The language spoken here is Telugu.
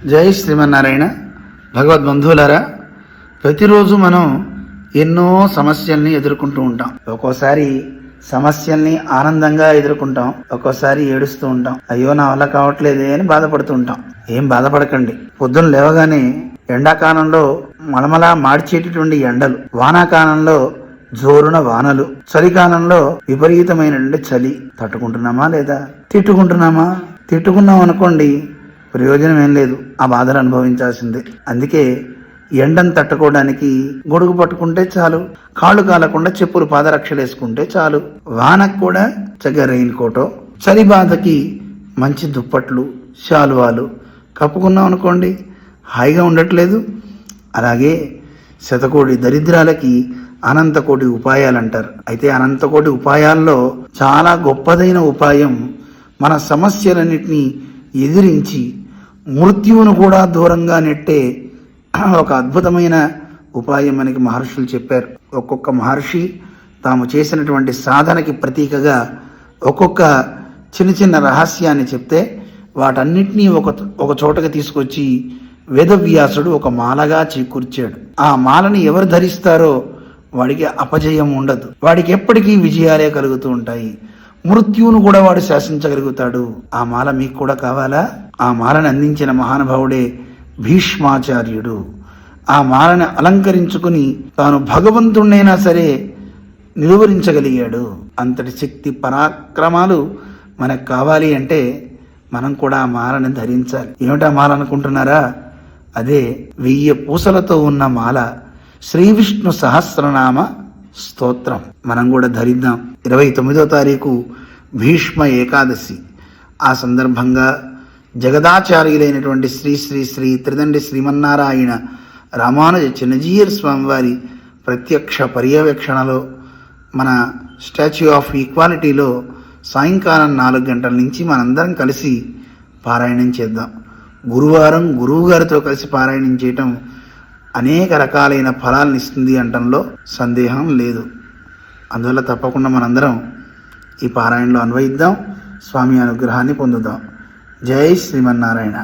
జై శ్రీమన్నారాయణ. భగవద్బంధువులారా, ప్రతిరోజు మనం ఎన్నో సమస్యల్ని ఎదుర్కొంటూ ఉంటాం. ఒక్కోసారి సమస్యల్ని ఆనందంగా ఎదుర్కొంటాం, ఒక్కోసారి ఏడుస్తూ ఉంటాం. అయ్యో నా వల్ల కావట్లేదే అని బాధపడుతూ ఉంటాం. ఏం బాధపడకండి. పొద్దున లేవగానే ఎండాకాలంలో మలమలా మార్చేటటువంటి ఎండలు, వానాకాలంలో జోరున వానలు, చలికాలంలో విపరీతమైనటువంటి చలి. తట్టుకుంటున్నామా లేదా? తిట్టుకుంటున్నామా? తిట్టుకున్నాం అనుకోండి, ప్రయోజనం ఏం లేదు, ఆ బాధలు అనుభవించాల్సిందే. అందుకే ఎండను తట్టుకోవడానికి గొడుగు పట్టుకుంటే చాలు, కాళ్ళు కాలకుండా చెప్పులు పాదరక్షలు వేసుకుంటే చాలు. వానకు కూడా చక్కగా రెయిన్ కోటో, చలి బాధకి మంచి దుప్పట్లు, శాలువాలు కప్పుకున్నాం అనుకోండి, హాయిగా ఉండట్లేదు. అలాగే శతకోటి దరిద్రాలకి అనంతకోటి ఉపాయాలు అంటారు. అయితే అనంతకోటి ఉపాయాల్లో చాలా గొప్పదైన ఉపాయం మన సమస్యలన్నిటినీ ఎదిరించి మృత్యువును కూడా దూరంగా నెట్టే ఒక అద్భుతమైన ఉపాయం మనకి మహర్షులు చెప్పారు. ఒక్కొక్క మహర్షి తాము చేసినటువంటి సాధనకి ప్రతీకగా ఒక్కొక్క చిన్న చిన్న రహస్యాన్ని చెప్తే వాటన్నిటినీ ఒక చోటకి తీసుకొచ్చి వేదవ్యాసుడు ఒక మాలగా చేకూర్చాడు. ఆ మాలని ఎవరు ధరిస్తారో వాడికి అపజయం ఉండదు, వాడికి ఎప్పటికీ విజయాలే కలుగుతూ ఉంటాయి. మృత్యువును కూడా వాడు శాసించగలుగుతాడు. ఆ మాల మీకు కూడా కావాలా? ఆ మాలను అందించిన మహానుభావుడే భీష్మాచార్యుడు. ఆ మాలను అలంకరించుకుని తాను భగవంతుణ్ణైనా సరే నిలువరించగలిగాడు. అంతటి శక్తి పరాక్రమాలు మనకు కావాలి అంటే మనం కూడా ఆ మాలను ధరించాలి. ఏమిటా మాల అనుకుంటున్నారా? అదే 1000 పూసలతో ఉన్న మాల, శ్రీ విష్ణు సహస్రనామ స్తోత్రం. మనం కూడా ధరిద్దాం. 29వ తారీఖు భీష్మ ఏకాదశి. ఆ సందర్భంగా జగదాచార్యులైనటువంటి శ్రీ శ్రీ శ్రీ త్రిదండి శ్రీమన్నారాయణ రామానుజ చిన్నజీయర్ స్వామివారి ప్రత్యక్ష పర్యవేక్షణలో మన స్టాచ్యూ ఆఫ్ ఈక్వాలిటీలో సాయంకాలం 4 గంటల నుంచి మనందరం కలిసి పారాయణం చేద్దాం. గురువారం గురువు గారితో కలిసి పారాయణం చేయటం అనేక రకాలైన ఫలాలను ఇస్తుంది అనటంలో సందేహం లేదు. అందువల్ల తప్పకుండా మనందరం ఈ పారాయణలో అన్వయిద్దాం, స్వామి అనుగ్రహాన్ని పొందుదాం. జై శ్రీమన్నారాయణ.